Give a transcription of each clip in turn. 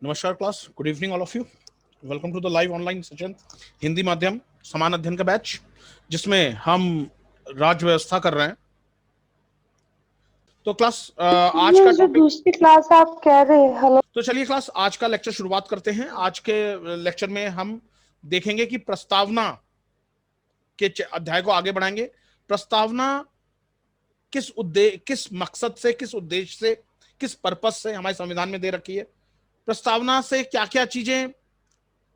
नमस्कार class, good evening all of you. Welcome to the live online session Hindi माध्यम समान अध्ययन का बैच, जिसमें हम राज्य व्यवस्था कर रहे हैं। तो क्लास आज ये का जो टॉपिक, दूसरी क्लास आप कह रहे हैं, हेलो। तो चलिए क्लास आज का लेक्चर शुरुआत करते हैं। आज के लेक्चर में हम देखेंगे कि प्रस्तावना के अध्याय को आगे बढ़ाएंगे। प्रस्तावना किस मकसद से, किस उद्देश्य से, किस पर्पस से हमारे संविधान में दे रखी है। प्रस्तावना से क्या क्या चीजें,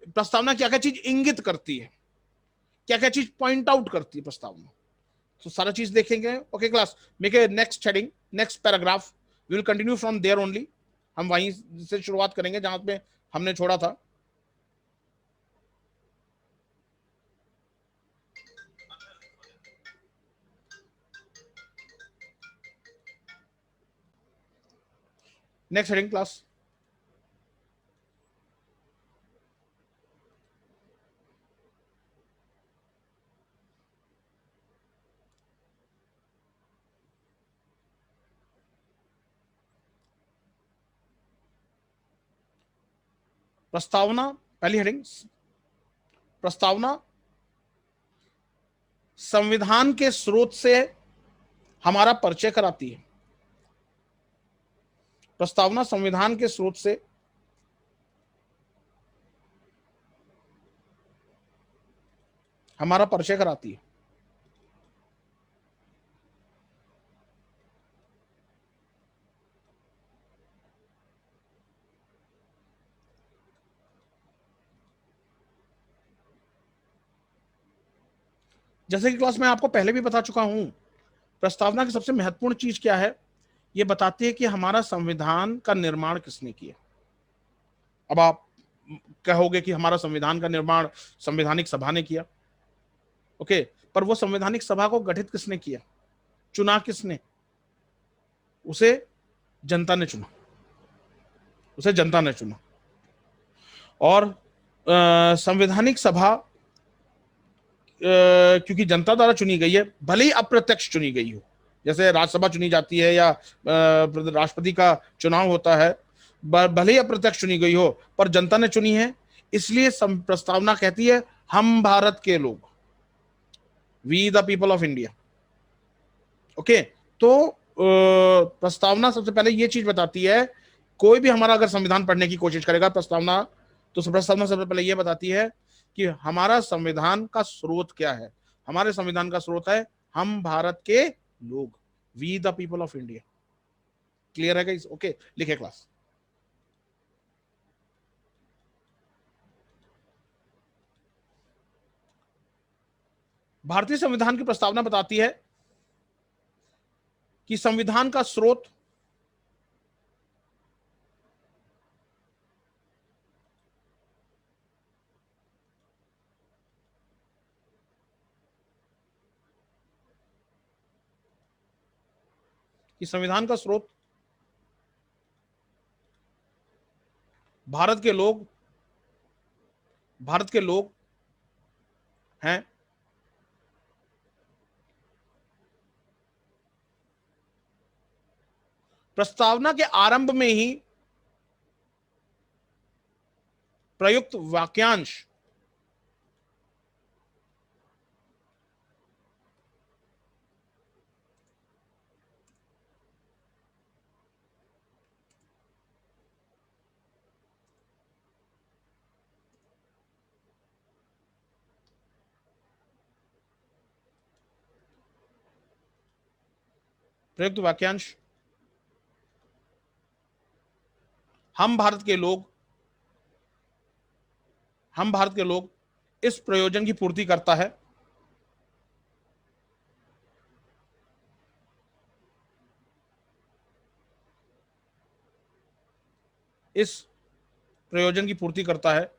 प्रस्तावना क्या क्या चीज इंगित करती है, क्या क्या चीज पॉइंट आउट करती है प्रस्तावना, तो सारा चीज देखेंगे। Okay class, make a next heading, next paragraph, we will continue from there only. हम वहीं से शुरुआत करेंगे जहां पे हमने छोड़ा था। नेक्स्ट हेडिंग क्लास, प्रस्तावना। पहली हेडिंग, प्रस्तावना संविधान के स्रोत से हमारा परिचय कराती है। प्रस्तावना संविधान के स्रोत से हमारा परिचय कराती है। जैसे कि क्लास में आपको पहले भी बता चुका हूं, प्रस्तावना की सबसे महत्वपूर्ण चीज क्या है, ये बताती है कि हमारा संविधान का निर्माण किसने किया। अब आप कहोगे कि हमारा संविधान का निर्माण संवैधानिक सभा ने किया। ओके, पर वो संवैधानिक सभा को गठित किसने किया, चुना किसने? उसे जनता ने चुना, उसे जनता ने चुना। और संवैधानिक सभा क्योंकि जनता द्वारा चुनी गई है, भले ही अप्रत्यक्ष चुनी गई हो, जैसे राज्यसभा चुनी जाती है या राष्ट्रपति का चुनाव होता है, भले ही अप्रत्यक्ष चुनी गई हो, पर जनता ने चुनी है। इसलिए प्रस्तावना कहती है हम भारत के लोग, we the people of India. Okay, तो प्रस्तावना सबसे पहले ये चीज बताती है, कोई भी हमारा अगर संविधान पढ़ने की कोशिश करेगा प्रस्तावना, तो प्रस्तावना सबसे पहले ये बताती है कि हमारा संविधान का स्रोत क्या है। हमारे संविधान का स्रोत है हम भारत के लोग, we the people of India. Clear है गाइस? ओके, लिखे क्लास। भारतीय संविधान की प्रस्तावना बताती है कि संविधान का स्रोत कि संविधान का स्रोत भारत के लोग, भारत के लोग हैं। प्रस्तावना के आरंभ में ही प्रयुक्त वाक्यांश प्रयुक्त वाक्यांश हम भारत के लोग, हम भारत के लोग इस प्रयोजन की पूर्ति करता है, इस प्रयोजन की पूर्ति करता है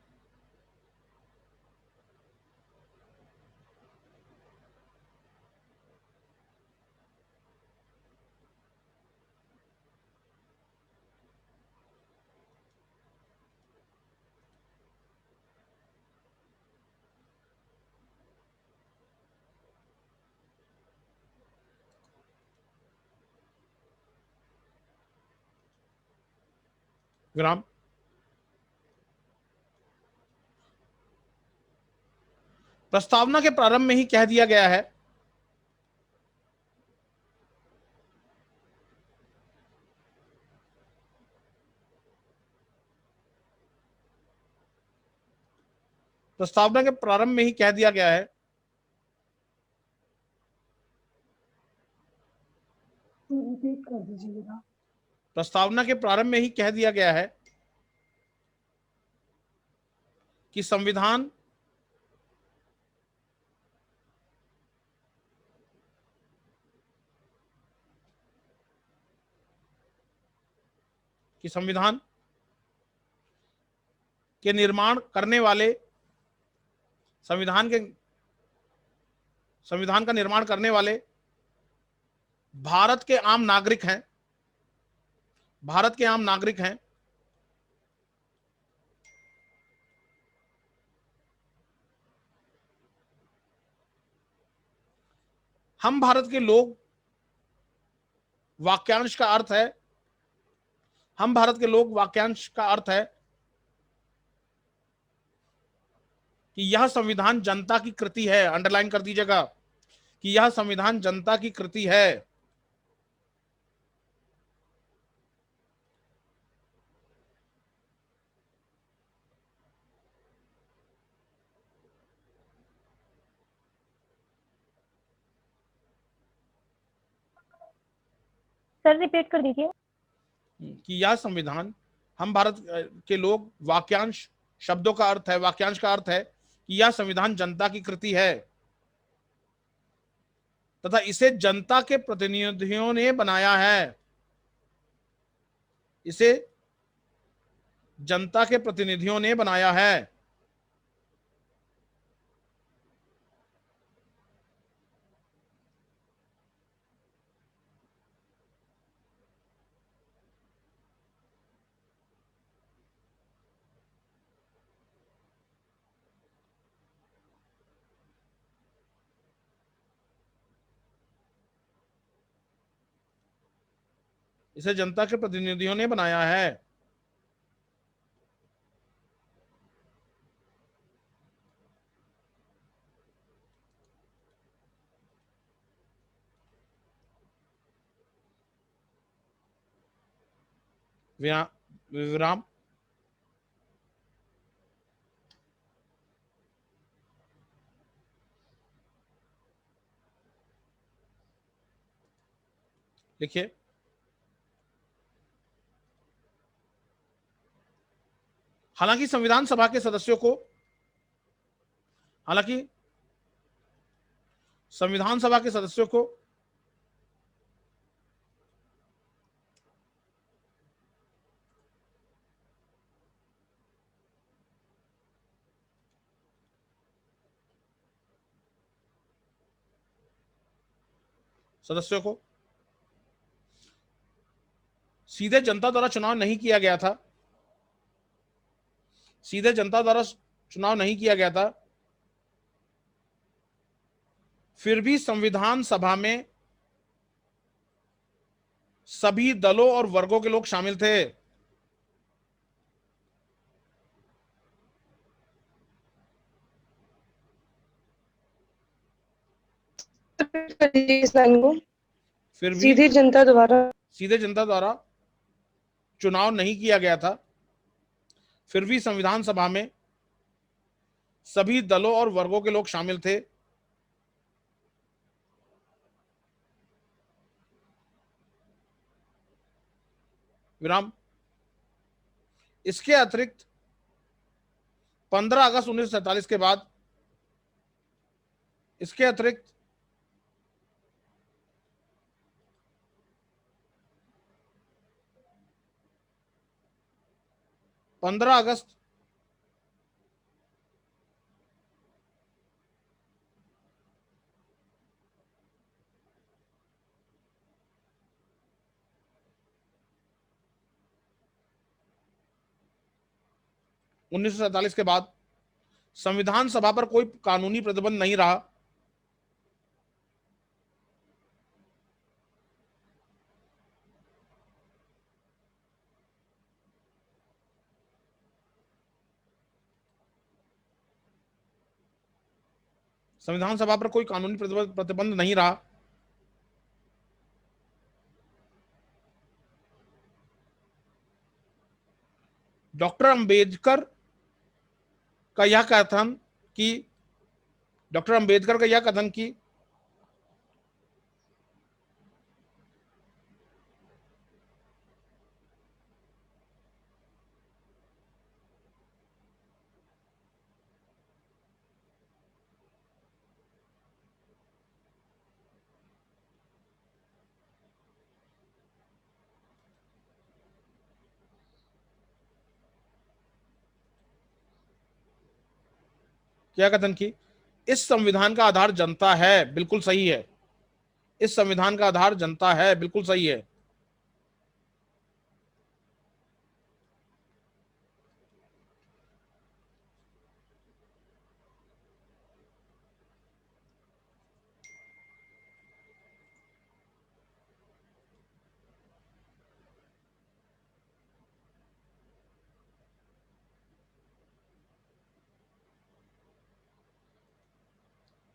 विराम। प्रस्तावना के प्रारंभ में ही कह दिया गया है प्रस्तावना के प्रारंभ में ही कह दिया गया है रिपीट कर दीजिएगा। प्रस्तावना के प्रारंभ में ही कह दिया गया है कि संविधान के निर्माण करने वाले संविधान का निर्माण करने वाले भारत के आम नागरिक हैं। भारत के आम नागरिक हैं। हम भारत के लोग वाक्यांश का अर्थ है हम भारत के लोग वाक्यांश का अर्थ है कि यह संविधान जनता की कृति है। अंडरलाइन कर दीजिएगा कि यह संविधान जनता की कृति है। सर रिपीट कर दीजिए। कि यह संविधान, हम भारत के लोग वाक्यांश शब्दों का अर्थ है, वाक्यांश का अर्थ है कि यह संविधान जनता की कृति है तथा इसे जनता के प्रतिनिधियों ने बनाया है। इसे जनता के प्रतिनिधियों ने बनाया है। इसे जनता के प्रतिनिधियों ने बनाया है। विराम। लिखिए, हालांकि संविधान सभा के सदस्यों को हालांकि संविधान सभा के सदस्यों को सदस्यों को सीधे जनता द्वारा चुनाव नहीं किया गया था। सीधे जनता द्वारा चुनाव नहीं किया गया था, फिर भी संविधान सभा में सभी दलों और वर्गों के लोग शामिल थे। इस लाइन को फिर भी सीधे जनता द्वारा चुनाव नहीं किया गया था, फिर भी संविधान सभा में सभी दलों और वर्गों के लोग शामिल थे। विराम। इसके अतिरिक्त 15 अगस्त 1947 के बाद इसके अतिरिक्त 15 अगस्त 1947 के बाद संविधान सभा पर कोई कानूनी प्रतिबंध नहीं रहा। संविधान सभा पर कोई कानूनी प्रतिबंध नहीं रहा। डॉक्टर अंबेडकर का यह कथन कि डॉक्टर अंबेडकर का यह कथन कि क्या कथन की इस संविधान का आधार जनता है, बिल्कुल सही है। इस संविधान का आधार जनता है, बिल्कुल सही है।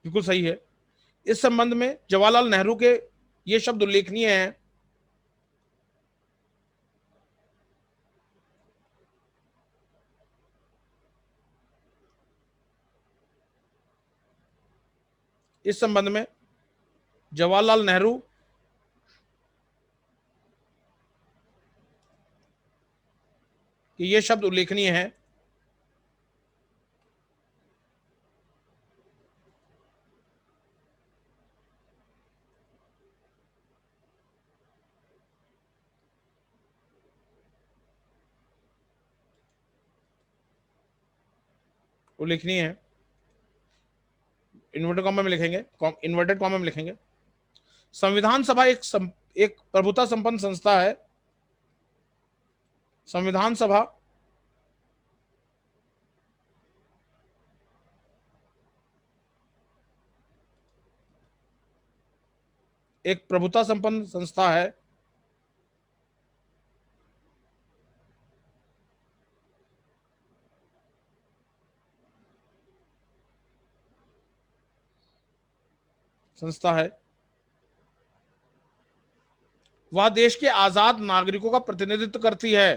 बिल्कुल सही है। इस संबंध में जवाहरलाल नेहरू के ये शब्द उल्लेखनीय हैं। इस संबंध में जवाहरलाल नेहरू के ये शब्द उल्लेखनीय हैं। उल्लेखनीय है, इन्वर्टेड कॉमा में लिखेंगे, इन्वर्टेड कॉमा में लिखेंगे। संविधान सभा एक प्रभुता संपन्न संस्था है। संविधान सभा एक प्रभुता संपन्न संस्था है। संस्था है। वह देश के आजाद नागरिकों का प्रतिनिधित्व करती है।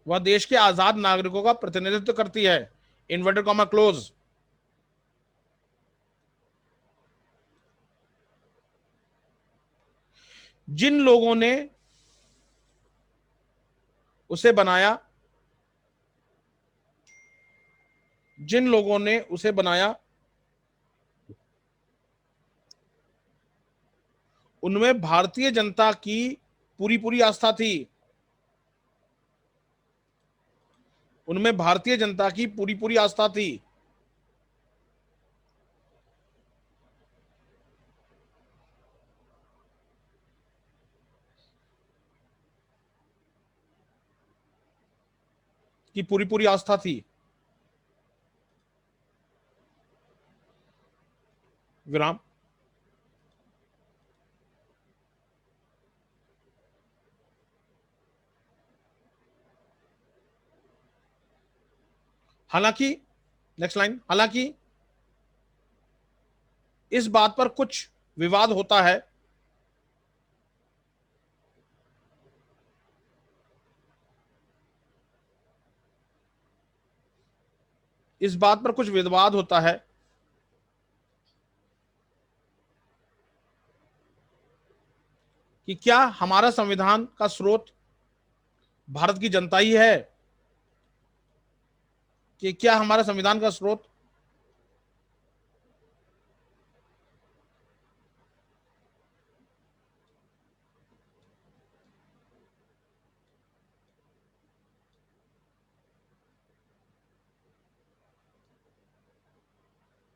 वह देश के आजाद नागरिकों का प्रतिनिधित्व करती है। Inverted comma close. जिन लोगों ने उसे बनाया, जिन लोगों ने उसे बनाया, उनमें भारतीय जनता की पूरी पूरी आस्था थी। उनमें भारतीय जनता की पूरी पूरी आस्था थी। की पूरी पूरी आस्था थी। विराम। हालांकि नेक्स्ट लाइन, हालांकि इस बात पर कुछ विवाद होता है। इस बात पर कुछ विवाद होता है कि क्या हमारा संविधान का स्रोत भारत की जनता ही है, कि क्या हमारा संविधान का स्रोत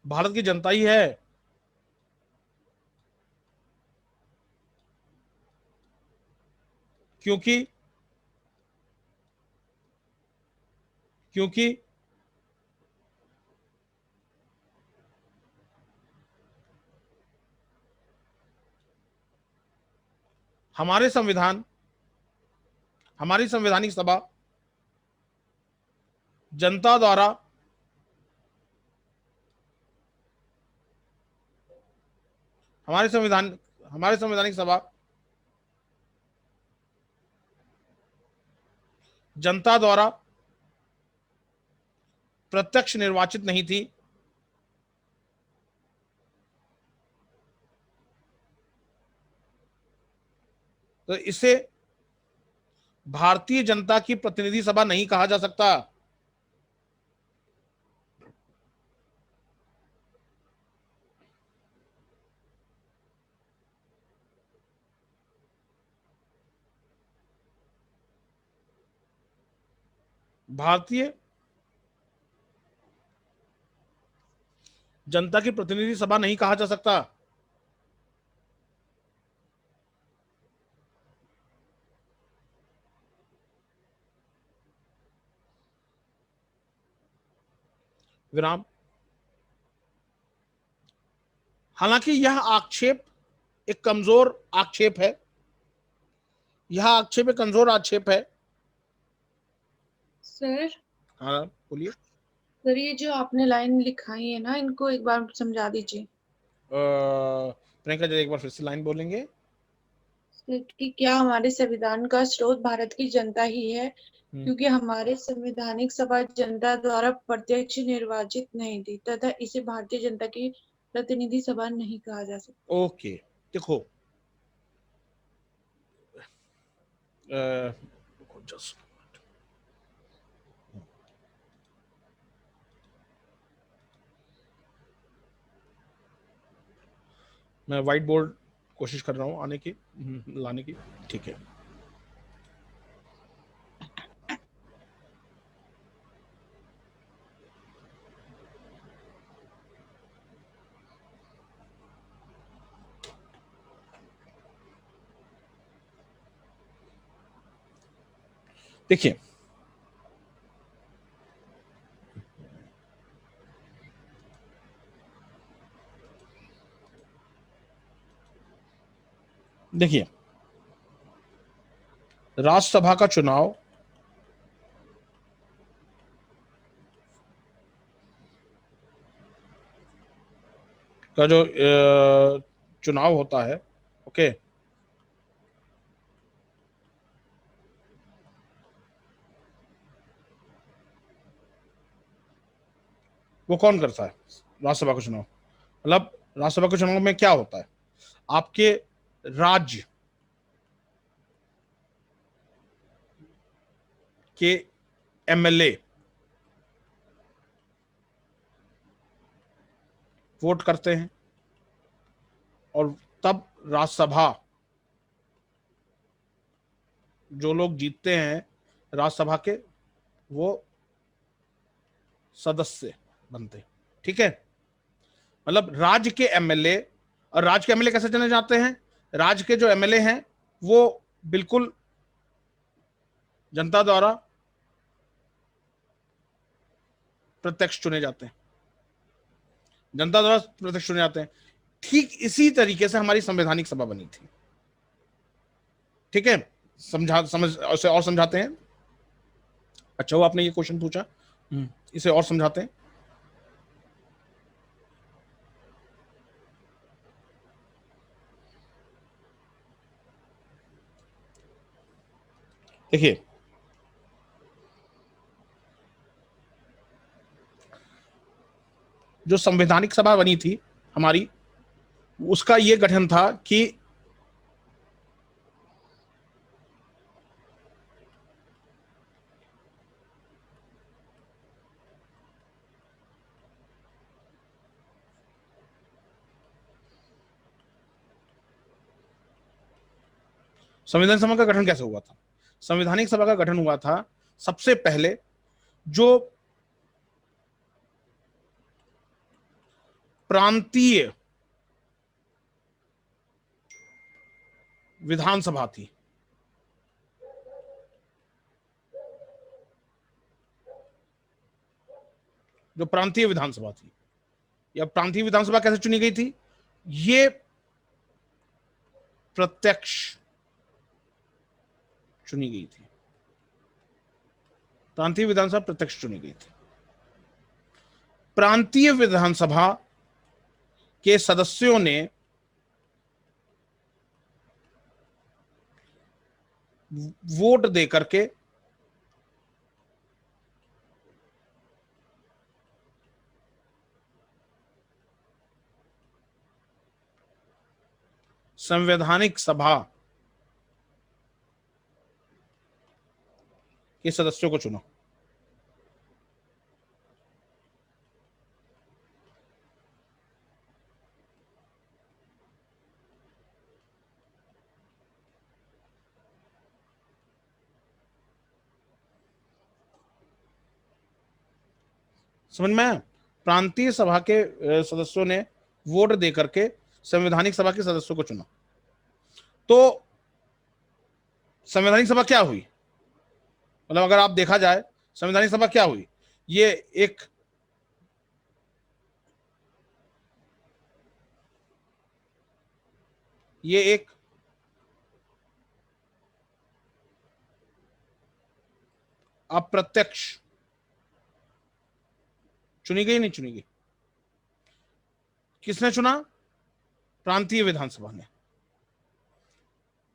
भारत की जनता ही है। क्योंकि क्योंकि हमारे संविधान, हमारी संवैधानिक सभा जनता द्वारा हमारे संवैधानिक सभा जनता द्वारा प्रत्यक्ष निर्वाचित नहीं थी, तो इसे भारतीय जनता की प्रतिनिधि सभा नहीं कहा जा सकता। भारतीय जनता की प्रतिनिधि सभा नहीं कहा जा सकता। विराम। हालांकि यह आक्षेप एक कमजोर आक्षेप है, यह आक्षेप एक कमजोर आक्षेप है। सर हाँ बोलिए। सर, ये जो आपने लाइन लिखाई है ना, इनको एक बार समझा दीजिए। प्रियंका जी एक बार फिर से लाइन बोलेंगे? सर, कि क्या हमारे संविधान का स्रोत भारत की जनता ही है, क्योंकि हमारे संवैधानिक सभा जनता द्वारा प्रत्यक्ष निर्वाचित नहीं थी तथा इसे भारतीय जनता की प्रतिनिधि सभा नहीं कहा जा सकता। ओके, देखो just मैं व्हाइट बोर्ड कोशिश कर रहा हूं आने की, लाने की। ठीक है, देखिए देखिए राज्यसभा का चुनाव का जो चुनाव होता है, ओके, वो कौन करता है? राज्यसभा का चुनाव। मतलब राज्यसभा के चुनाव में क्या होता है, आपके राज्य के एमएलए वोट करते हैं और तब राज्यसभा, जो लोग जीतते हैं राज्यसभा के, वो सदस्य बनते हैं। ठीक है, मतलब राज्य के एमएलए, और राज्य के एमएलए कैसे चुने जाते हैं? राज्य के जो एमएलए हैं वो बिल्कुल जनता द्वारा प्रत्यक्ष चुने जाते हैं, जनता द्वारा प्रत्यक्ष चुने जाते हैं। ठीक इसी तरीके से हमारी संवैधानिक सभा बनी थी। ठीक है, समझ उसे और समझाते हैं। अच्छा वो आपने ये क्वेश्चन पूछा, इसे और समझाते हैं। देखिए जो संवैधानिक सभा बनी थी हमारी, उसका ये गठन था कि संविधान सभा का गठन कैसे हुआ था? संवैधानिक सभा का गठन हुआ था सबसे पहले जो प्रांतीय विधानसभा थी, जो प्रांतीय विधानसभा थी, या प्रांतीय विधानसभा कैसे चुनी गई थी? ये प्रत्यक्ष चुनी गई थी, प्रांतीय विधानसभा प्रत्यक्ष चुनी गई थी। प्रांतीय विधानसभा के सदस्यों ने वोट दे करके संवैधानिक सभा के सदस्यों को चुना। समझ में आया? प्रांतीय सभा के सदस्यों ने वोट दे करके संवैधानिक सभा के सदस्यों को चुना। तो संवैधानिक सभा क्या हुई, मतलब अगर आप देखा जाए संवैधानिक सभा क्या हुई, ये एक अप्रत्यक्ष चुनी गई, नहीं चुनी गई। किसने चुना? प्रांतीय विधानसभा ने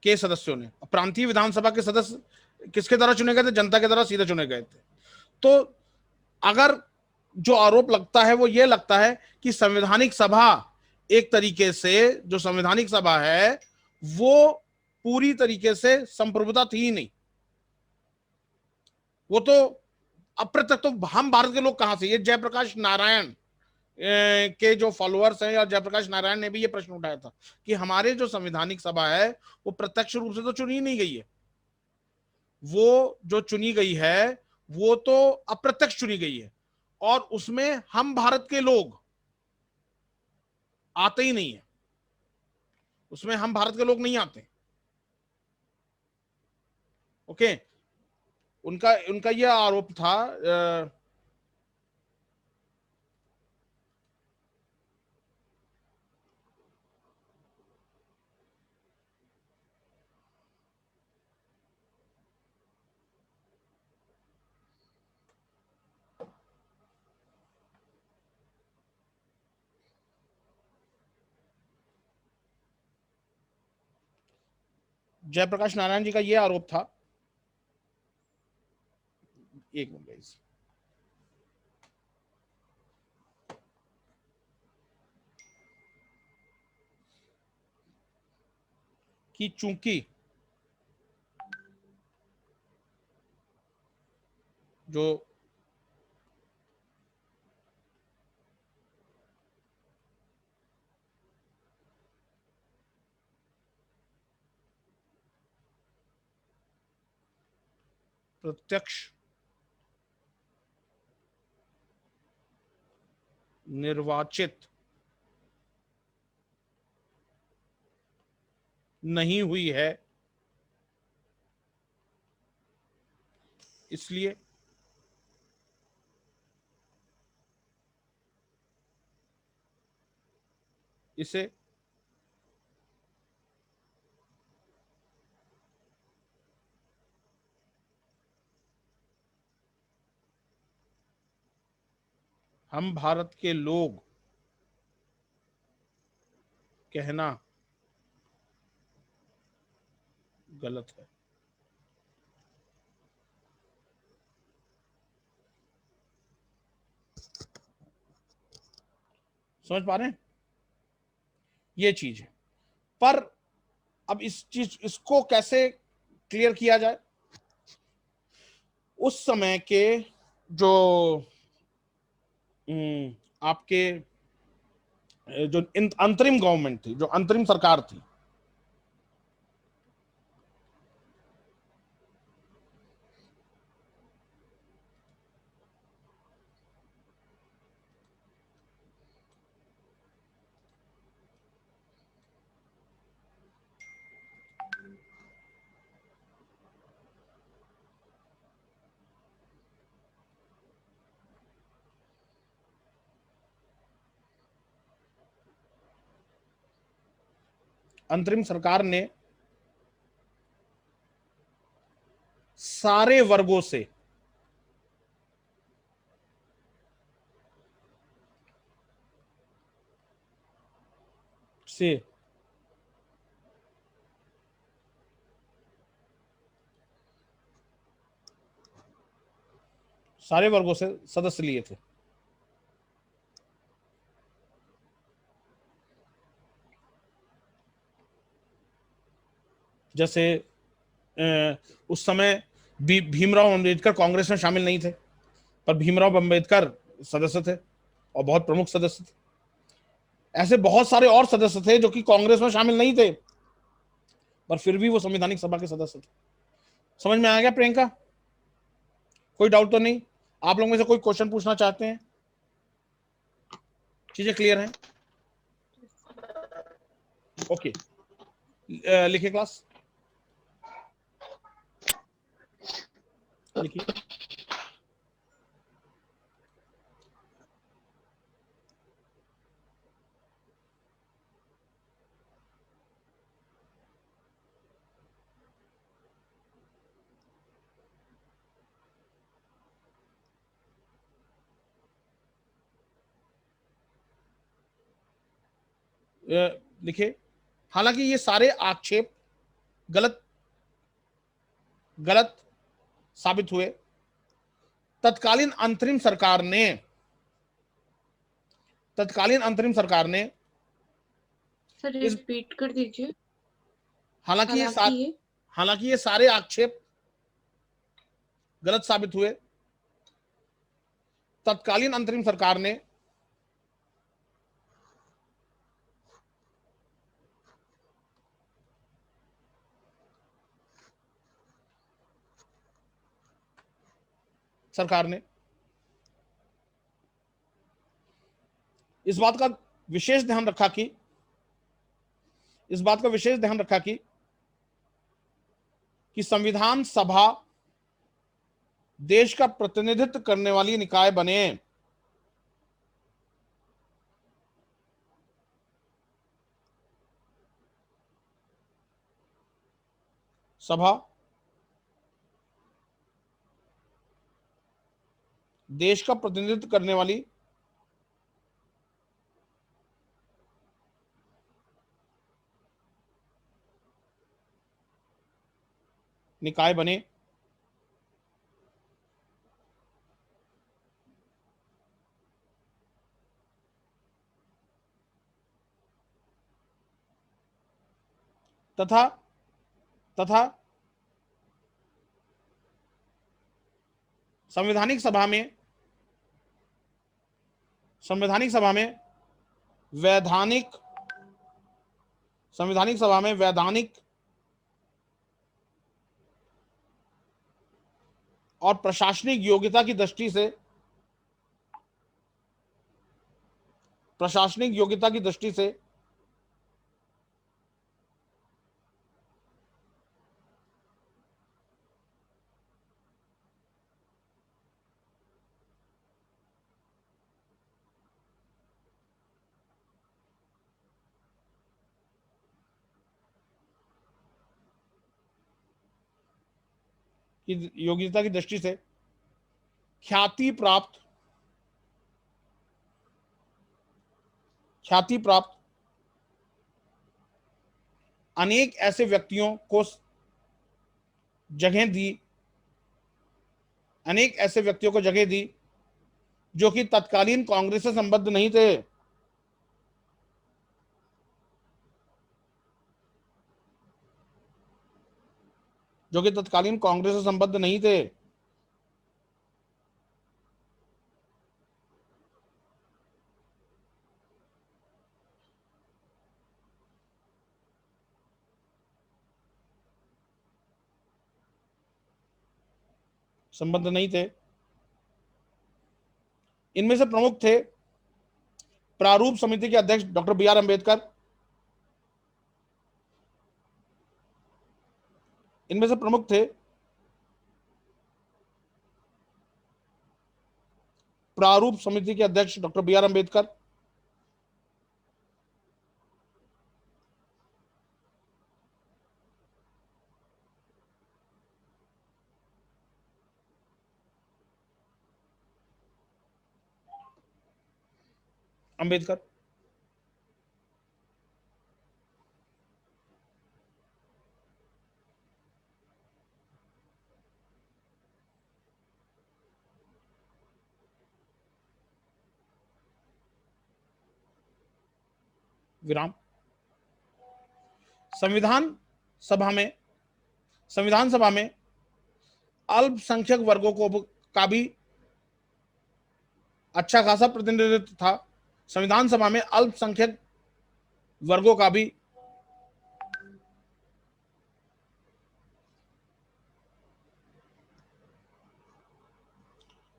के सदस्यों ने। प्रांतीय विधानसभा के सदस्य किसके द्वारा चुने गए थे? जनता के द्वारा सीधे चुने गए थे। तो अगर जो आरोप लगता है वो ये लगता है कि संवैधानिक सभा एक तरीके से, जो संवैधानिक सभा है वो पूरी तरीके से संप्रभुता थी ही नहीं, वो तो अप्रत्यक्ष। तो हम भारत के लोग कहां से? ये जयप्रकाश नारायण के जो फॉलोअर्स हैं, या जयप्रकाश नारायण ने भी ये प्रश्न उठाया था कि हमारे जो संवैधानिक सभा है वो प्रत्यक्ष रूप से तो चुनी नहीं गई है, वो जो चुनी गई है वो तो अप्रत्यक्ष चुनी गई है, और उसमें हम भारत के लोग आते ही नहीं है, उसमें हम भारत के लोग नहीं आते। ओके, उनका उनका यह आरोप था। जयप्रकाश नारायण जी का यह आरोप था, एक मिनट गाइस, कि चूंकि जो प्रत्यक्ष निर्वाचित नहीं हुई है, इसलिए इसे हम भारत के लोग कहना गलत है। समझ पा रहे हैं? ये चीज है। पर अब इसको कैसे क्लियर किया जाए? उस समय के जो आपके जो अंतरिम गवर्नमेंट थी, जो अंतरिम सरकार थी, अंतरिम सरकार ने सारे वर्गों से से सारे वर्गों से सदस्य लिए थे। जैसे उस समय भीमराव अंबेडकर कांग्रेस में शामिल नहीं थे, पर भीमराव अंबेडकर सदस्य थे और बहुत प्रमुख सदस्य थे। ऐसे बहुत सारे और सदस्य थे जो कि कांग्रेस में शामिल नहीं थे, पर फिर भी वो संवैधानिक सभा के सदस्य थे। समझ में आ गया प्रियंका? कोई डाउट तो नहीं? आप लोग में से कोई क्वेश्चन पूछना चाहते हैं? चीजें क्लियर हैं? ओके, लिखिए क्लास, लिखिए। लिखिए। हालांकि ये सारे आक्षेप गलत गलत साबित हुए, तत्कालीन अंतरिम सरकार ने सर इस रिपीट कर दीजिए। हालांकि ये हालांकि ये हालांकि ये सारे आक्षेप गलत साबित हुए, तत्कालीन अंतरिम सरकार ने सरकार ने इस बात का विशेष ध्यान रखा कि संविधान सभा देश का प्रतिनिधित्व करने वाली निकाय बने। सभा देश का प्रतिनिधित्व करने वाली निकाय बने। तथा तथा संवैधानिक सभा में वैधानिक और प्रशासनिक योग्यता की दृष्टि से ख्याति प्राप्त अनेक ऐसे व्यक्तियों को जगह दी जो कि तत्कालीन कांग्रेस से संबद्ध नहीं थे। इनमें से प्रमुख थे प्रारूप समिति के अध्यक्ष डॉक्टर बी आर अम्बेडकर। विराम। संविधान सभा में संविधान सभा में अल्पसंख्यक वर्गों का भी अच्छा खासा प्रतिनिधित्व था। संविधान सभा में अल्पसंख्यक वर्गों का भी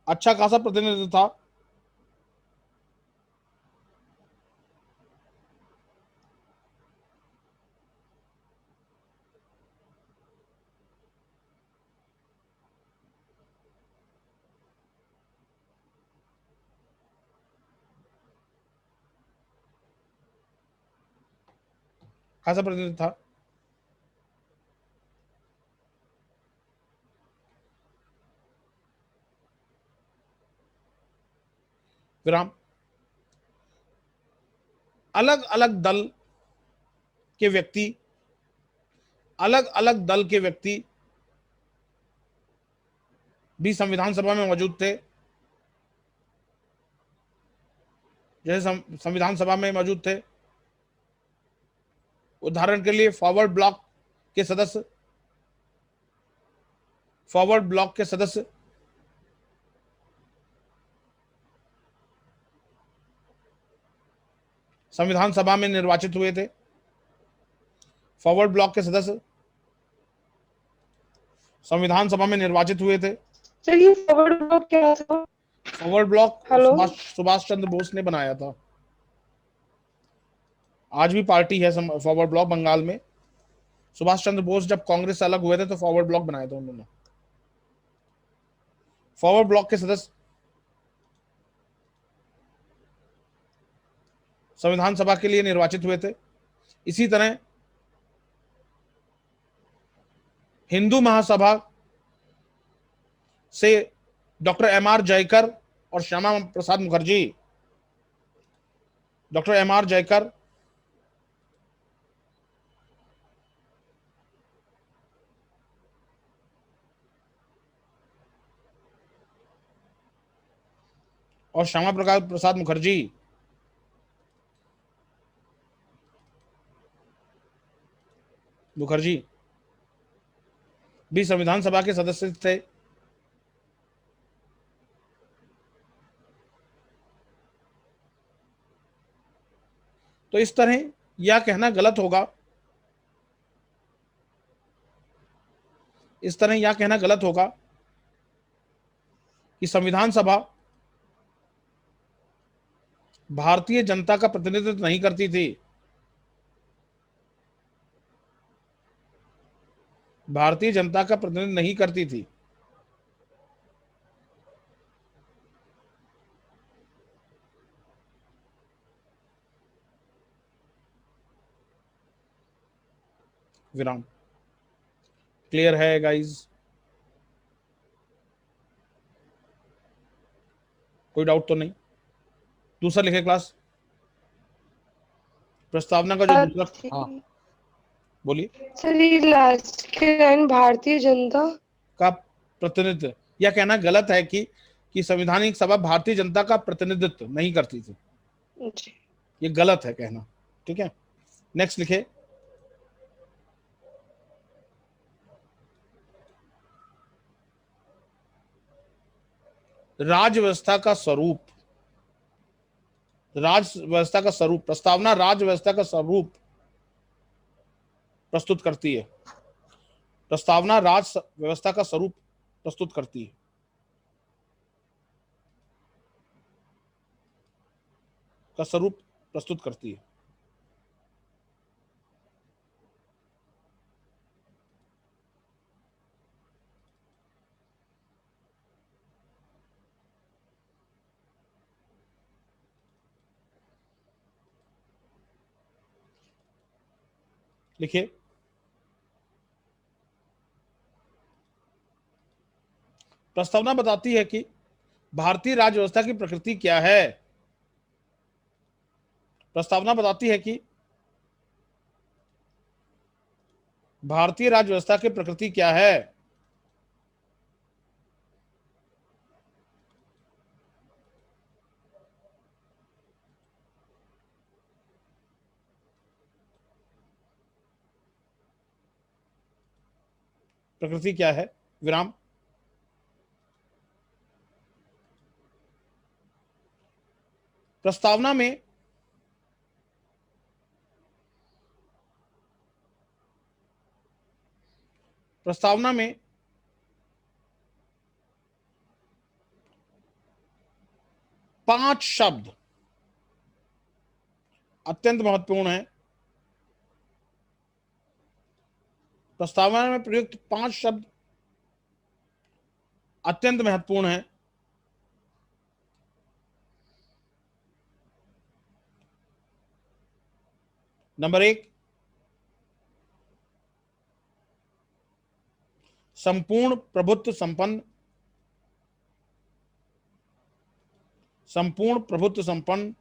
अच्छा खासा प्रतिनिधित्व था। खासा प्रतिनिधित्व था। विराम। अलग अलग दल के व्यक्ति अलग अलग दल के व्यक्ति भी संविधान सभा में मौजूद थे। जैसे संविधान सभा में मौजूद थे, उदाहरण के लिए फॉरवर्ड ब्लॉक के सदस्य संविधान सभा में निर्वाचित हुए थे। फॉरवर्ड ब्लॉक के सदस्य संविधान सभा में निर्वाचित हुए थे। सर ये फॉरवर्ड ब्लॉक क्या था? Forward block hello. Subhash Chandra Bose ने बनाया था। आज भी पार्टी है फॉरवर्ड ब्लॉक बंगाल में। सुभाष चंद्र बोस जब कांग्रेस से अलग हुए थे तो फॉरवर्ड ब्लॉक बनाया था उन्होंने। फॉरवर्ड ब्लॉक के सदस्य संविधान सभा के लिए निर्वाचित हुए थे। इसी तरह हिंदू महासभा से डॉक्टर एम.आर. जयकर और श्यामा प्रसाद मुखर्जी डॉक्टर एम.आर. जयकर और श्यामा प्रसाद मुखर्जी भी संविधान सभा के सदस्य थे। तो इस तरह यह कहना गलत होगा कि संविधान सभा भारतीय जनता का प्रतिनिधित्व नहीं करती थी। भारतीय जनता का प्रतिनिधित्व नहीं करती थी। विराम। क्लियर है गाइस? कोई डाउट तो नहीं? दूसरा लिखे क्लास प्रस्तावना का जो दूसरा। हाँ बोलिए। सर ये लास्ट के लाइन भारतीय जनता का प्रतिनिधित्व, यह कहना गलत है कि संवैधानिक सभा भारतीय जनता का प्रतिनिधित्व नहीं करती थी। जी। ये गलत है कहना। ठीक है, नेक्स्ट लिखे। राज्य व्यवस्था का स्वरूप प्रस्तावना राज्य व्यवस्था का स्वरूप प्रस्तुत करती है। प्रस्तावना राज्य व्यवस्था का स्वरूप प्रस्तुत करती है। का स्वरूप प्रस्तुत करती है। लिखिए। प्रस्तावना बताती है कि भारतीय राज्य व्यवस्था की प्रकृति क्या है। प्रस्तावना बताती है कि भारतीय राज्य व्यवस्था की प्रकृति क्या है। प्रकृति क्या है? विराम। प्रस्तावना में प्रस्तावना में पांच शब्द अत्यंत महत्वपूर्ण है। प्रस्तावना में प्रयुक्त पांच शब्द अत्यंत महत्वपूर्ण है। नंबर 1, संपूर्ण प्रभुत्व संपन्न। संपूर्ण प्रभुत्व संपन्न।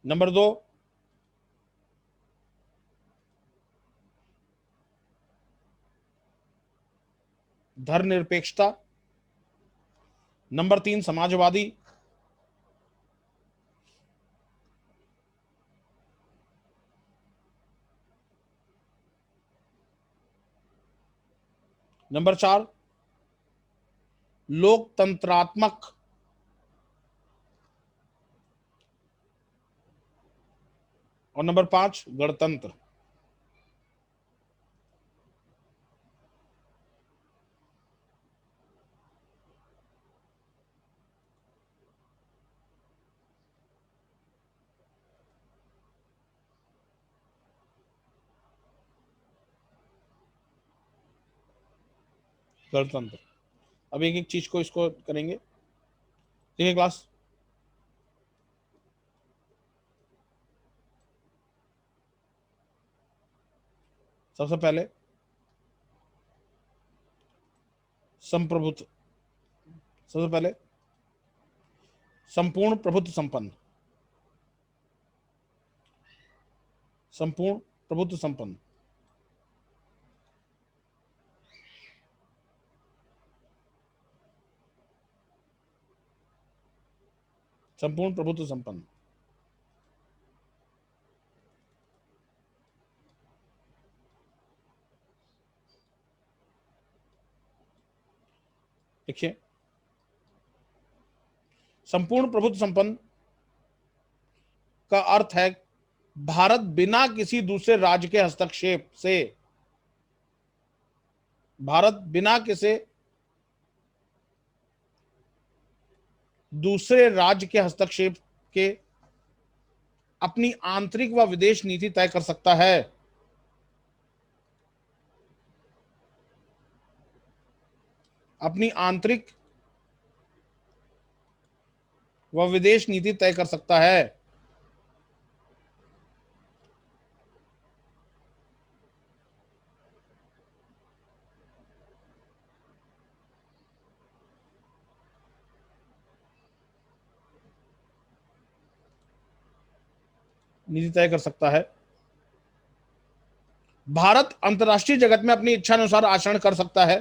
नंबर 2, धर्मनिरपेक्षता। नंबर 3, समाजवादी। नंबर 4, लोकतंत्रात्मक। और नंबर 5, गणतंत्र। गणतंत्र। अब एक एक चीज को इसको करेंगे। ठीक है क्लास? सबसे पहले संप्रभुत्व। सबसे पहले संपूर्ण प्रभुत्व संपन्न। संपूर्ण प्रभुत्व संपन्न। संपूर्ण प्रभुत्व संपन्न। देखिए, संपूर्ण प्रभुत्व संपन्न का अर्थ है भारत बिना किसी दूसरे राज्य के हस्तक्षेप से, भारत बिना किसी दूसरे राज्य के हस्तक्षेप के अपनी आंतरिक व विदेश नीति तय कर सकता है। अपनी आंतरिक व विदेश नीति तय कर सकता है। नीति तय कर सकता है। भारत अंतर्राष्ट्रीय जगत में अपनी इच्छा अनुसार आचरण कर सकता है।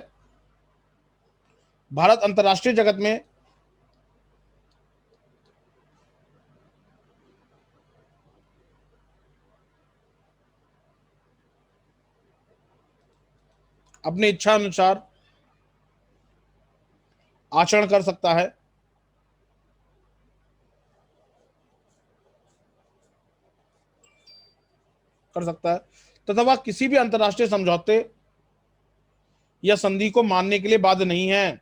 भारत अंतर्राष्ट्रीय जगत में अपनी इच्छा अनुसार आचरण कर सकता है। कर सकता है तथा वह किसी भी अंतर्राष्ट्रीय समझौते या संधि को मानने के लिए बाध्य नहीं है।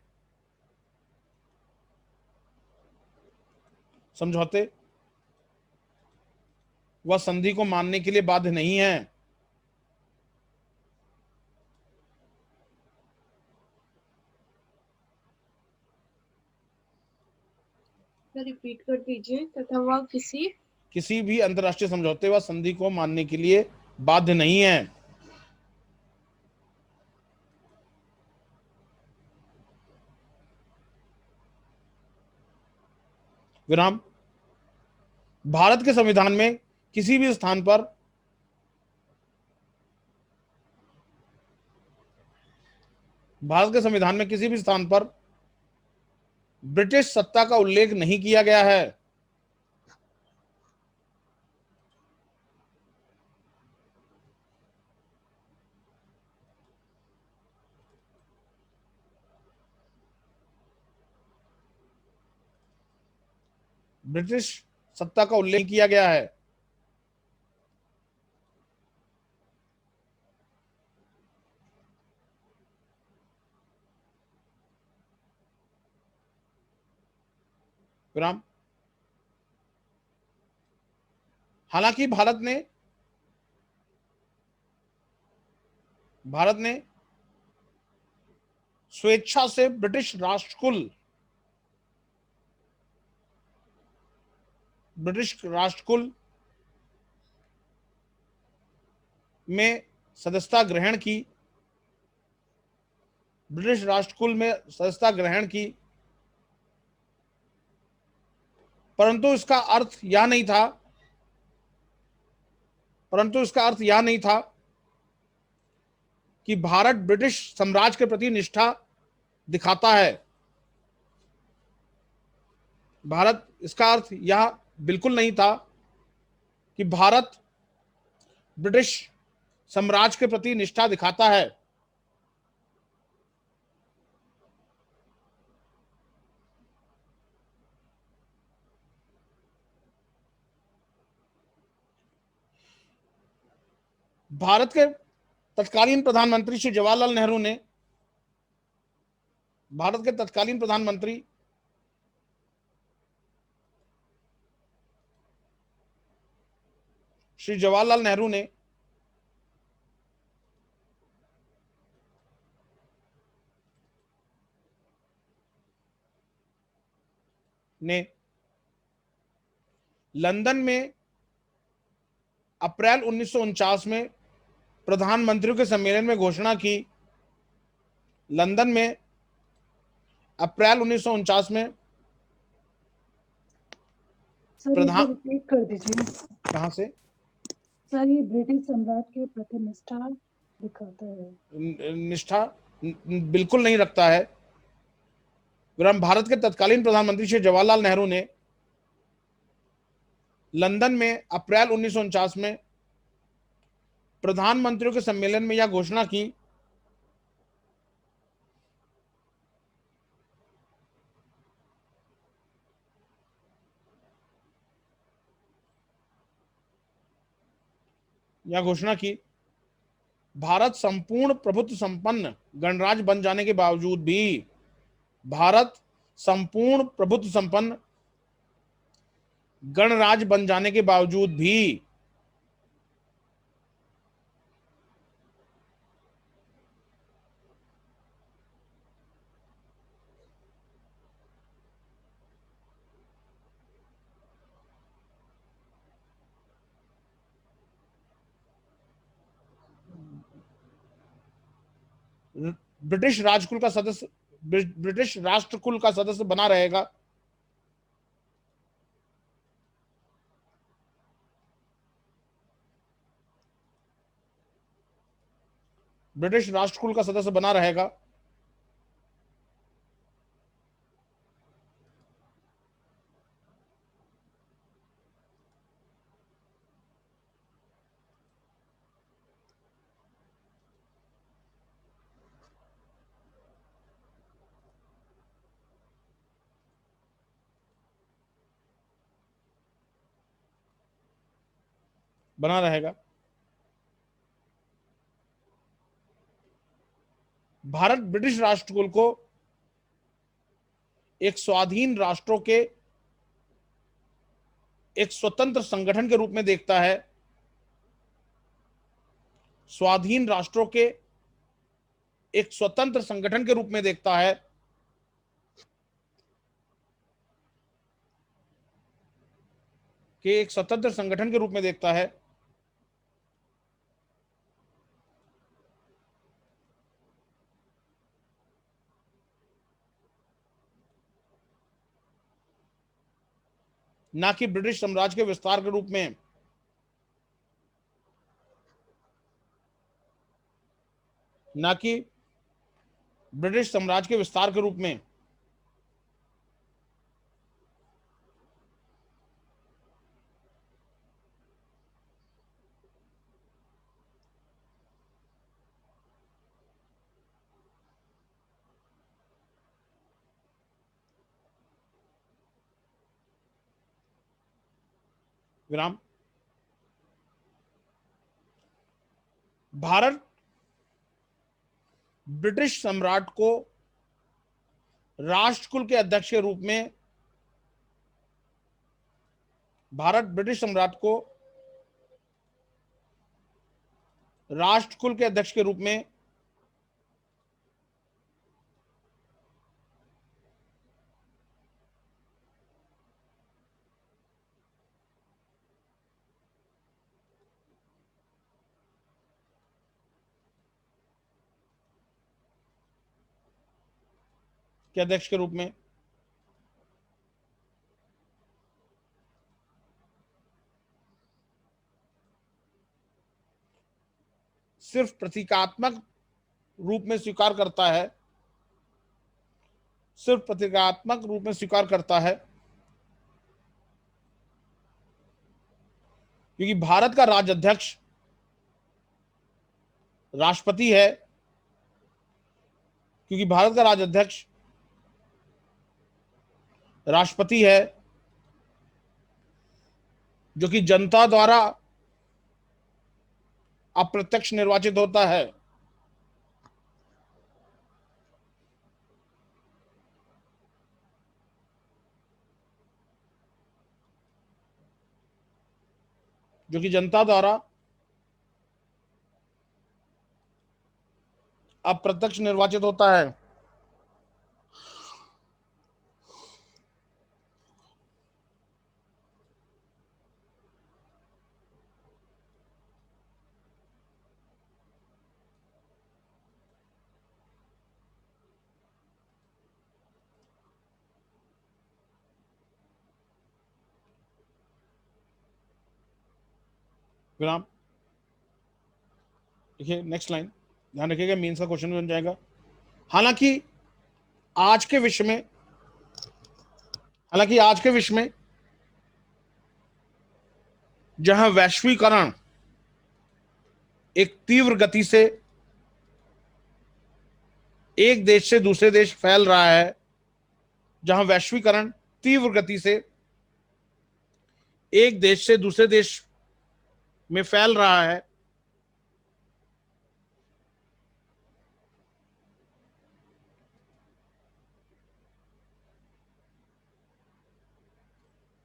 समझौते व संधि को मानने के लिए बाध्य नहीं है। रिपीट कर दीजिए। तथा वह किसी भी अंतर्राष्ट्रीय समझौते व संधि को मानने के लिए बाध्य नहीं है। विराम। भारत के संविधान में किसी भी स्थान पर भारत के संविधान में किसी भी स्थान पर ब्रिटिश सत्ता का उल्लेख नहीं किया गया है। ब्रिटिश सत्ता का उल्लेख किया गया है। विराम। हालांकि भारत ने स्वेच्छा से ब्रिटिश राष्ट्रकुल में सदस्यता ग्रहण की, ब्रिटिश राष्ट्रकुल में सदस्यता ग्रहण की, परंतु इसका अर्थ यह नहीं था कि भारत ब्रिटिश साम्राज्य के प्रति निष्ठा दिखाता है। इसका अर्थ यह बिल्कुल नहीं था कि भारत ब्रिटिश साम्राज्य के प्रति निष्ठा दिखाता है। भारत के तत्कालीन प्रधानमंत्री श्री जवाहरलाल नेहरू ने भारत के तत्कालीन प्रधानमंत्री श्री जवाहरलाल नेहरू ने लंदन में अप्रैल 1949 में प्रधानमंत्रियों के सम्मेलन में घोषणा की। लंदन में अप्रैल 1949 में सर एक बार रिपीट कर दीजिए। कहां से? सर ये ब्रिटिश साम्राज्य के प्रति निष्ठा दिखाता है। निष्ठा बिल्कुल नहीं रखता है। भारत के तत्कालीन प्रधानमंत्री श्री जवाहरलाल नेहरू ने लंदन में अप्रैल 1949 में प्रधानमंत्रियों के सम्मेलन में यह घोषणा की भारत संपूर्ण प्रभुत्व संपन्न गणराज्य बन जाने के बावजूद भी भारत संपूर्ण प्रभुत्व संपन्न गणराज्य बन जाने के बावजूद भी ब्रिटिश राष्ट्रकुल का सदस्य बना रहेगा। ब्रिटिश राष्ट्रकुल का सदस्य बना रहेगा। बना रहेगा। भारत ब्रिटिश राष्ट्रकुल को एक स्वाधीन राष्ट्रों के एक स्वतंत्र संगठन के रूप में देखता है। स्वाधीन राष्ट्रों के एक स्वतंत्र संगठन के रूप में देखता है। एक स्वतंत्र संगठन के रूप में देखता है। ना कि ब्रिटिश साम्राज्य के विस्तार के रूप में। ना कि ब्रिटिश साम्राज्य के विस्तार के रूप में। विराम। भारत ब्रिटिश सम्राट को राष्ट्रकुल के अध्यक्ष के रूप में, भारत ब्रिटिश सम्राट को राष्ट्रकुल के अध्यक्ष के रूप में अध्यक्ष के रूप में सिर्फ प्रतीकात्मक रूप में स्वीकार करता है, सिर्फ प्रतीकात्मक रूप में स्वीकार करता है, क्योंकि भारत का राष्ट्राध्यक्ष राष्ट्रपति है, क्योंकि भारत का राष्ट्राध्यक्ष राष्ट्रपति है, जो कि जनता द्वारा अप्रत्यक्ष निर्वाचित होता है। जो कि जनता द्वारा अप्रत्यक्ष निर्वाचित होता है। विराम। देखिए नेक्स्ट लाइन, ध्यान रखिएगा, मीन्स का क्वेश्चन बन जाएगा। हालांकि आज के विश्व में जहां वैश्वीकरण एक तीव्र गति से एक देश से दूसरे देश फैल रहा है, जहां वैश्वीकरण तीव्र गति से एक देश से दूसरे देश में फैल रहा है,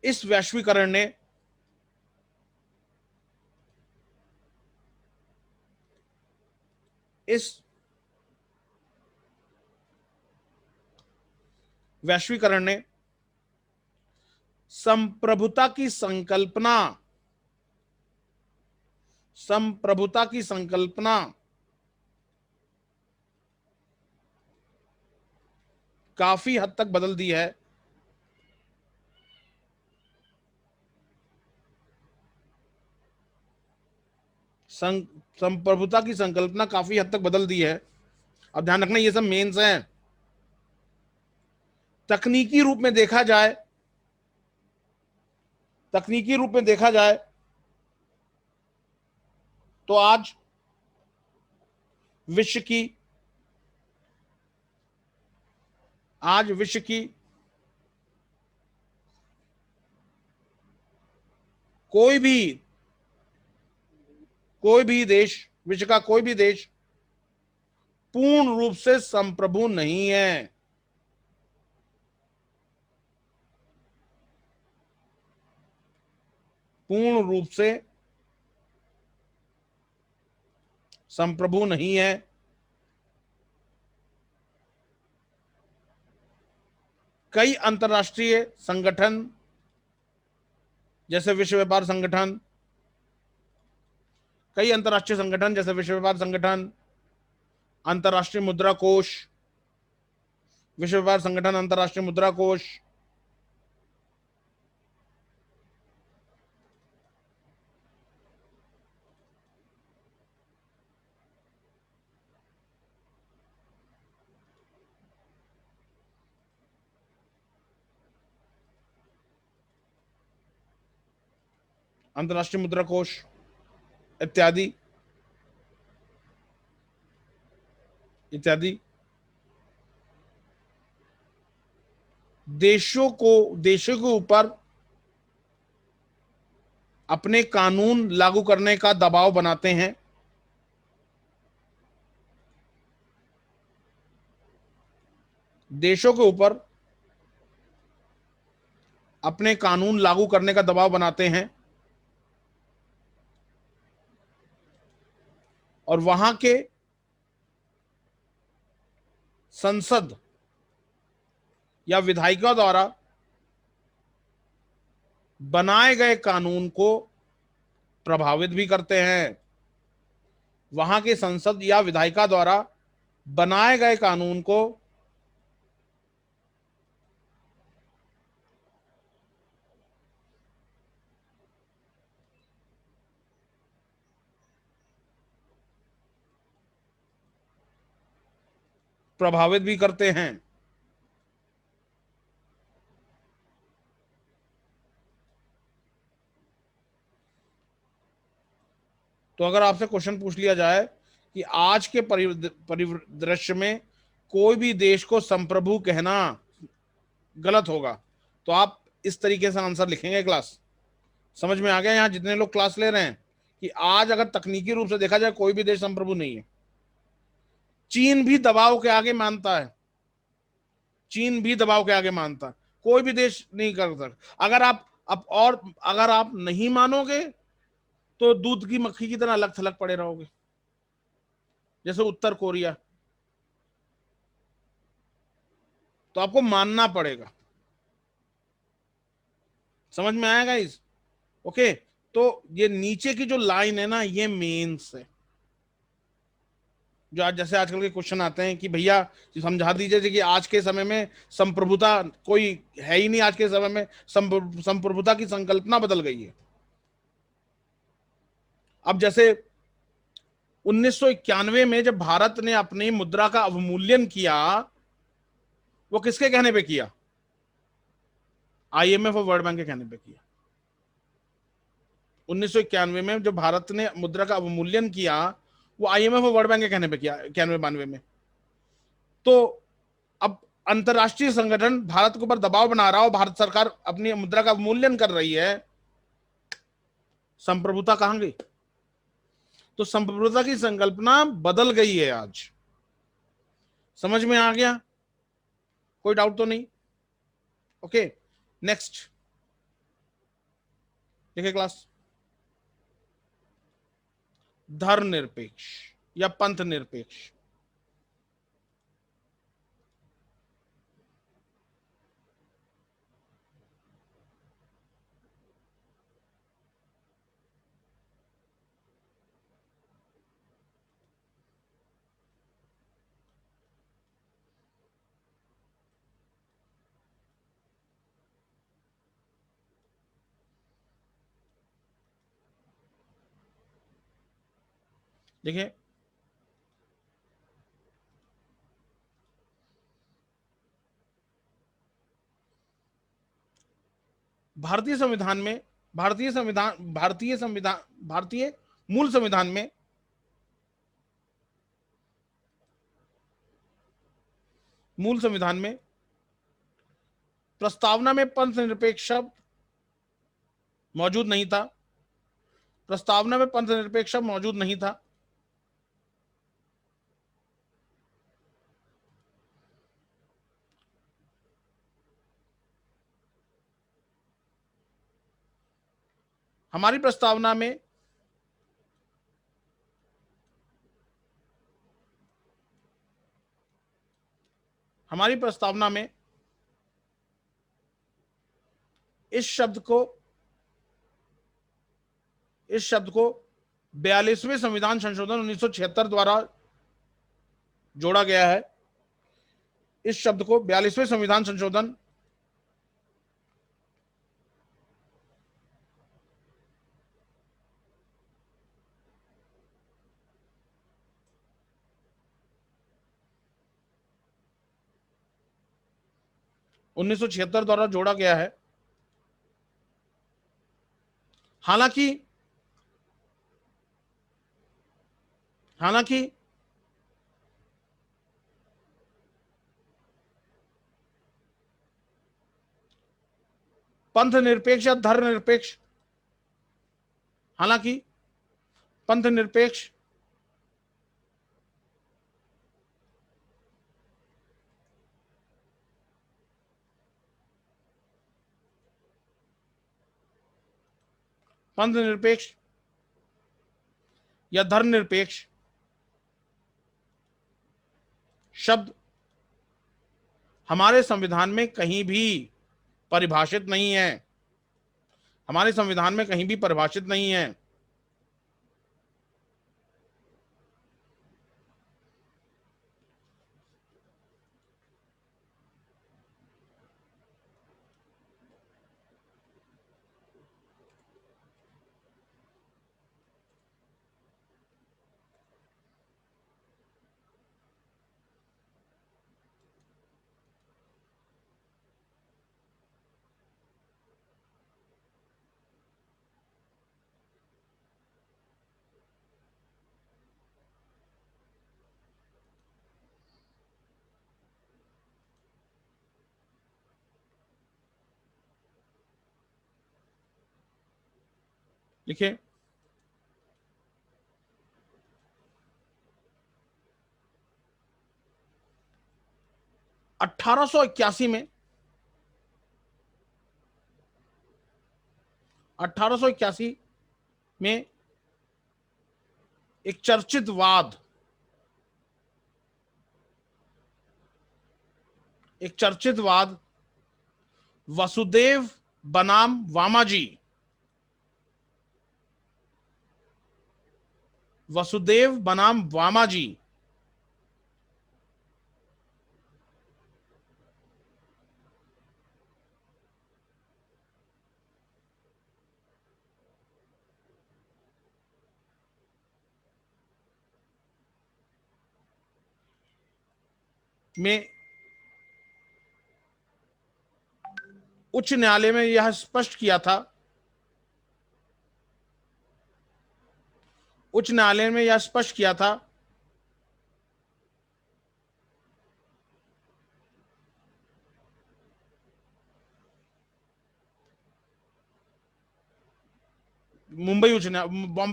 इस वैश्वीकरण ने संप्रभुता की संकल्पना काफी हद तक बदल दी है। संप्रभुता की संकल्पना काफी हद तक बदल दी है। अब ध्यान रखना, ये सब मेंस हैं। तकनीकी रूप में देखा जाए तो आज विश्व की कोई भी देश, विश्व का कोई भी देश पूर्ण रूप से संप्रभु नहीं है। पूर्ण रूप से संप्रभु नहीं है। कई अंतर्राष्ट्रीय संगठन जैसे विश्व व्यापार संगठन, अंतर्राष्ट्रीय मुद्रा कोष, विश्व व्यापार संगठन, अंतर्राष्ट्रीय मुद्रा कोष, अंतर्राष्ट्रीय मुद्रा कोष इत्यादि देशों के ऊपर अपने कानून लागू करने का दबाव बनाते हैं, देशों के ऊपर अपने कानून लागू करने का दबाव बनाते हैं और वहां के संसद या विधायिका द्वारा बनाए गए कानून को प्रभावित भी करते हैं। वहां की संसद या विधायिका द्वारा बनाए गए कानून को प्रभावित भी करते हैं। तो अगर आपसे क्वेश्चन पूछ लिया जाए कि आज के परिदृश्य में कोई भी देश को संप्रभु कहना गलत होगा, तो आप इस तरीके से आंसर लिखेंगे। क्लास समझ में आ गया? यहां जितने लोग क्लास ले रहे हैं कि आज अगर तकनीकी रूप से देखा जाए कोई भी देश संप्रभु नहीं है। चीन भी दबाव के आगे मानता है, चीन भी दबाव के आगे मानता है, कोई भी देश नहीं कर सकता। अगर आप नहीं मानोगे तो दूध की मक्खी की तरह अलग थलग पड़े रहोगे, जैसे उत्तर कोरिया। तो आपको मानना पड़ेगा। समझ में आएगा इस? ओके। तो ये नीचे की जो लाइन है ना, ये मेंस है। जो आज जैसे आजकल के क्वेश्चन आते हैं कि भैया समझा दीजिए कि आज के समय में संप्रभुता कोई है ही नहीं, आज के समय में संप्रभुता की संकल्पना बदल गई है। अब जैसे 1991 में जब भारत ने अपनी मुद्रा का अवमूल्यन किया, वो किसके कहने पे किया? आईएमएफ और वर्ल्ड बैंक के कहने पे किया। 1991 में जब भारत ने मुद्रा का अवमूल्यन किया, वो आईएमएफ और वर्ल्ड बैंक के कहने पे किया 91-92 में। तो अब अंतरराष्ट्रीय संगठन भारत के ऊपर दबाव बना रहा हो, भारत सरकार अपनी मुद्रा का अवमूल्यन कर रही है, संप्रभुता कहां गई? तो संप्रभुता की संकल्पना बदल गई है आज। समझ में आ गया? कोई डाउट तो नहीं? ओके, नेक्स्ट देखिए क्लास। धर्मनिरपेक्ष या पंथ निरपेक्ष। देखिए, भारतीय संविधान में, भारतीय मूल संविधान में प्रस्तावना में पंथ निरपेक्ष शब्द मौजूद नहीं था। प्रस्तावना में पंथ निरपेक्ष शब्द मौजूद नहीं था। हमारी प्रस्तावना में इस शब्द को 42वें संविधान संशोधन 1976 द्वारा जोड़ा गया है। इस शब्द को 42वें संविधान संशोधन 1976 द्वारा जोड़ा गया है। हालांकि पंथ निरपेक्ष या धर्म निरपेक्ष हालांकि पंथ निरपेक्ष या धर्मनिरपेक्ष शब्द हमारे संविधान में कहीं भी परिभाषित नहीं है, हमारे संविधान में कहीं भी परिभाषित नहीं है। लिखिए, 1881 में 1881 में एक चर्चित वाद वसुदेव बनाम वामाजी में उच्च न्यायालय में यह स्पष्ट किया था, बॉम्बे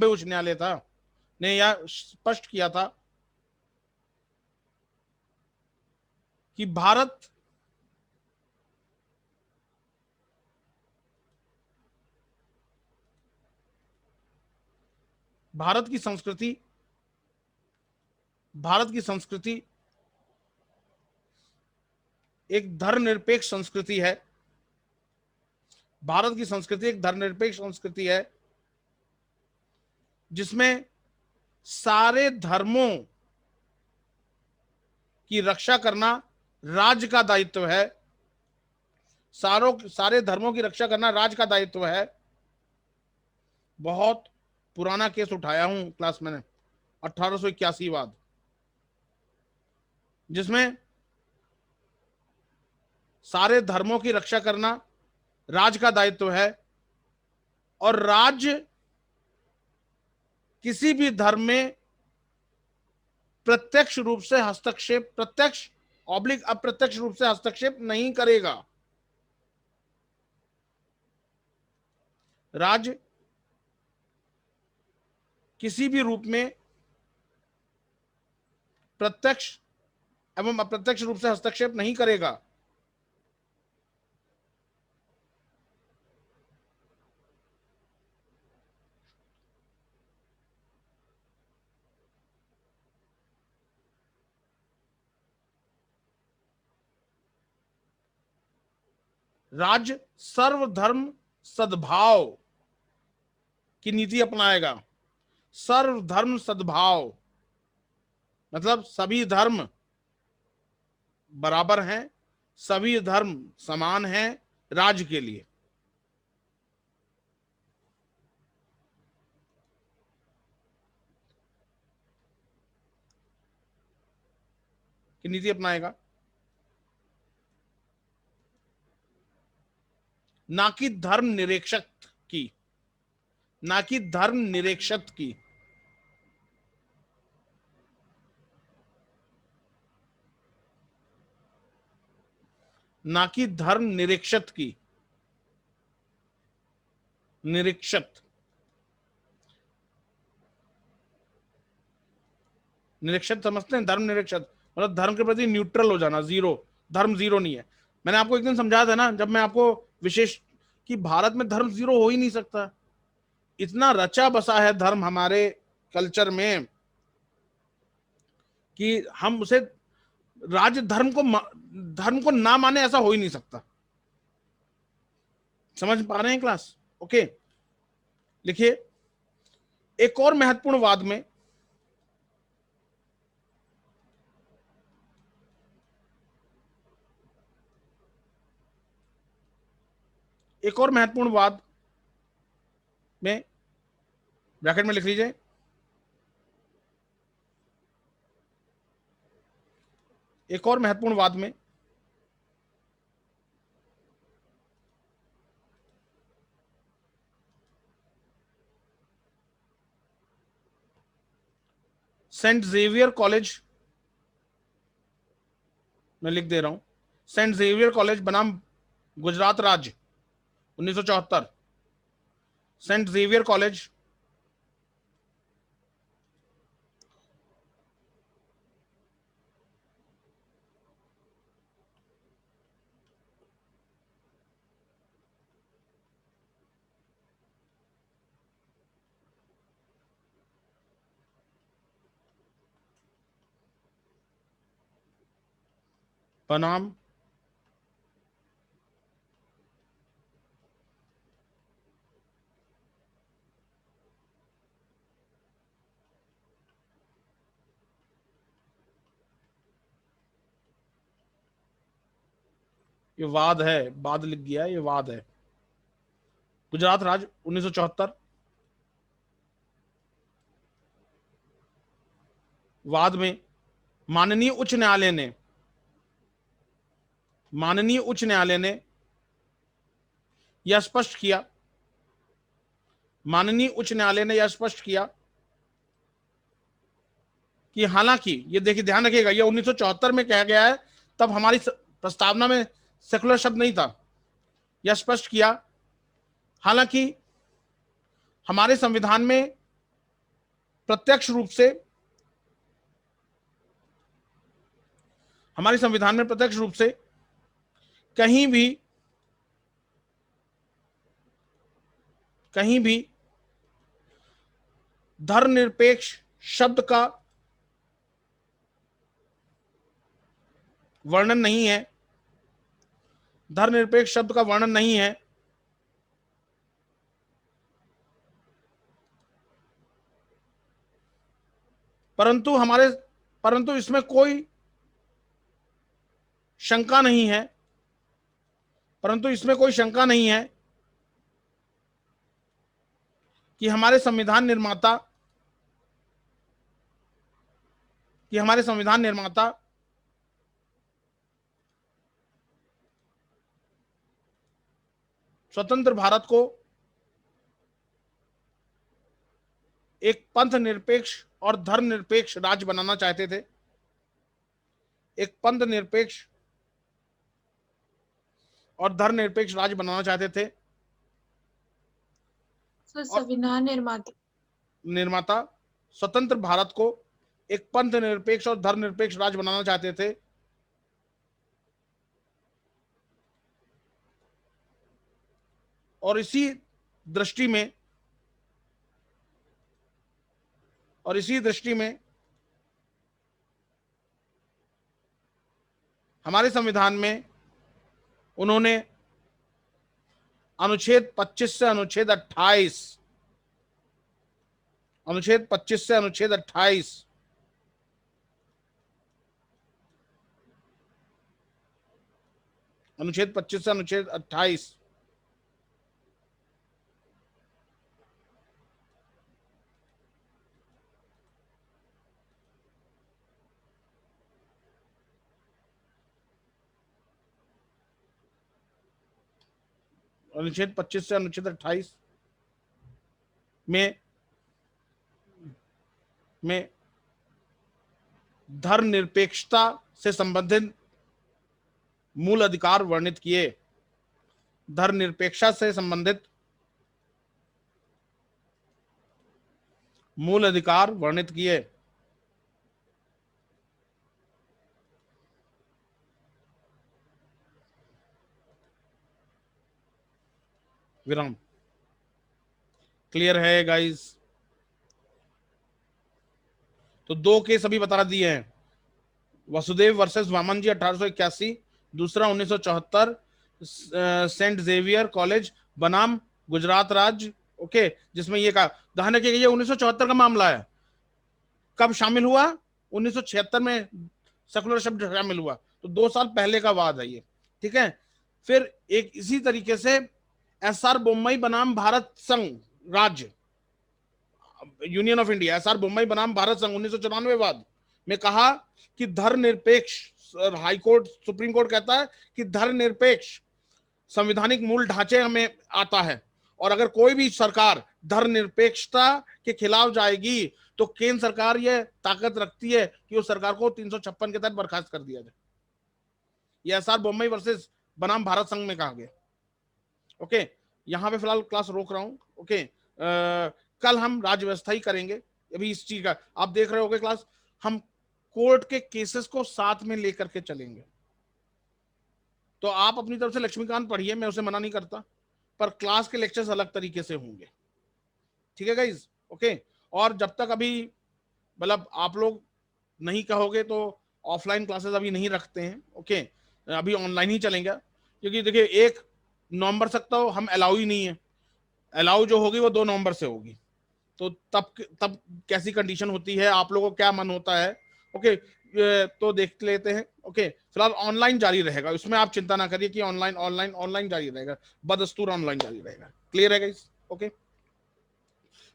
उच्च न्यायालय था ने यह स्पष्ट किया था कि भारत की संस्कृति एक धर्मनिरपेक्ष संस्कृति है। भारत की संस्कृति एक धर्मनिरपेक्ष संस्कृति है जिसमें सारे धर्मों की रक्षा करना राज्य का दायित्व है। सारे धर्मों की रक्षा करना राज्य का दायित्व है। बहुत पुराना केस उठाया हूं क्लास में, 1881 वाद, जिसमें सारे धर्मों की रक्षा करना राज्य का दायित्व है और राज्य किसी भी धर्म में प्रत्यक्ष रूप से हस्तक्षेप, अप्रत्यक्ष रूप से हस्तक्षेप नहीं करेगा। राज्य किसी भी रूप में प्रत्यक्ष एवं अप्रत्यक्ष रूप से हस्तक्षेप नहीं करेगा। राज्य सर्वधर्म सद्भाव की नीति अपनाएगा। सर्वधर्म सद्भाव मतलब सभी धर्म बराबर हैं, सभी धर्म समान हैं राज्य के लिए। की नीति अपनाएगा, ना कि धर्म निरपेक्षता की, ना कि धर्म निरपेक्षता की। ना कि धर्म निरपेक्षता की, निरीक्षत निरक्षत समझते हैं, धर्म निरक्षत मतलब धर्म के प्रति न्यूट्रल हो जाना, जीरो, धर्म जीरो नहीं है। मैंने आपको एक दिन समझाया था ना, जब मैं आपको विशेष कि भारत में धर्म जीरो हो ही नहीं सकता, इतना रचा बसा है धर्म हमारे कल्चर में कि हम उसे राज्य धर्म को ना माने, ऐसा हो ही नहीं सकता। समझ पा रहे हैं क्लास? ओके, लिखिए एक और महत्वपूर्ण वाद में ब्रैकेट में लिख लीजिए, एक और महत्वपूर्ण वाद में सेंट जेवियर कॉलेज, मैं लिख दे रहा हूं, सेंट जेवियर कॉलेज बनाम गुजरात राज्य 1974, सेंट जेवियर कॉलेज बनाम ये वाद है, बाद लिख गया, ये वाद है। गुजरात राज्य 1974, वाद में माननीय उच्च न्यायालय ने यह स्पष्ट किया, माननीय उच्च न्यायालय ने यह स्पष्ट किया कि हालांकि ये देखिए ध्यान रखिएगा, ये 1974 में कहा गया है, तब हमारी प्रस्तावना में सेकुलर शब्द नहीं था। यह स्पष्ट किया, हालांकि हमारे संविधान में प्रत्यक्ष रूप से कहीं भी धर्मनिरपेक्ष शब्द का वर्णन नहीं है, धर्मनिरपेक्ष शब्द का वर्णन नहीं है, परंतु इसमें कोई शंका नहीं है, कि हमारे संविधान निर्माता स्वतंत्र भारत को एक पंथ निरपेक्ष और धर्म निरपेक्ष राज्य बनाना चाहते थे, एक पंथ निरपेक्ष और धर्म निरपेक्ष राज्य बनाना चाहते थे। संविधान निर्माता स्वतंत्र भारत को एक पंथ निरपेक्ष और धर्म निरपेक्ष राज्य बनाना चाहते थे, और इसी दृष्टि में हमारे संविधान में उन्होंने अनुच्छेद 25 से अनुच्छेद 28, अनुच्छेद 25 से अनुच्छेद 28 अनुच्छेद 25 से अनुच्छेद 28 अनुच्छेद 25 से अनुच्छेद 28 में धर्मनिरपेक्षता से संबंधित मूल अधिकार वर्णित किए, धर्मनिरपेक्षता से संबंधित मूल अधिकार वर्णित किए। विराम। क्लियर है गाइस? तो 2 केस अभी बता दिए हैं, वसुदेव वर्सेस वामन जी 1881, दूसरा 1974 सेंट जेवियर कॉलेज बनाम गुजरात राज्य, ओके, जिसमें ये कहा ध्यान रखिएगा ये 1974 का मामला है। कब शामिल हुआ? 1976 में सेकुलर शब्द शामिल हुआ, तो 2 साल पहले का वाद है ये, ठीक है। फिर एक इसी तरीके से एसआर बोम्मई बनाम भारत संघ राज्य, union of India, SR Bommai बनाम भारत संघ 1994 वाद में कहा कि धर्मनिरपेक्ष, हाईकोर्ट सुप्रीम कोर्ट कहता है कि धर्मनिरपेक्ष संवैधानिक मूल ढांचे हमें आता है, और अगर कोई भी सरकार धर्मनिरपेक्षता के खिलाफ जाएगी तो केंद्र सरकार यह ताकत रखती है कि उस सरकार को 356 के तहत बर्खास्त कर दिया जाए। यह एसआर बोम्मई वर्सेस बनाम भारत संघ में कहा गया। ओके, यहां पे फिलहाल क्लास रोक रहा हूं। ओके, कल हम राज्य व्यवस्था ही करेंगे। अभी इस चीज का आप देख रहे होगे क्लास, हम कोर्ट के केसेस को साथ में लेकर के चलेंगे। तो आप अपनी तरफ से लक्ष्मीकांत पढ़िए, मैं उसे मना नहीं करता, पर क्लास के लेक्चर्स अलग तरीके से होंगे, ठीक है गाइज? ओके, और जब तक अभी मतलब आप लोग नहीं कहोगे तो ऑफलाइन क्लासेस अभी नहीं रखते हैं। ओके, अभी ऑनलाइन ही चलेंगे, क्योंकि देखिए 1 नवंबर तक तो हम अलाउ ही नहीं है, अलाउ जो होगी वो 2 नवंबर से होगी। तो तब कैसी कंडीशन होती है, आप लोगों को क्या मन होता है, ओके, तो देख लेते हैं। ओके, फिलहाल ऑनलाइन जारी रहेगा, उसमें आप चिंता ना करिए कि ऑनलाइन जारी रहेगा, बदस्तूर ऑनलाइन जारी रहेगा। क्लियर है गाइस? ओके,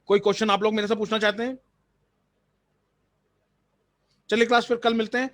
कोई क्वेश्चन आप लोग मेरे से पूछना चाहते हैं? चलिए क्लास फिर कल मिलते हैं।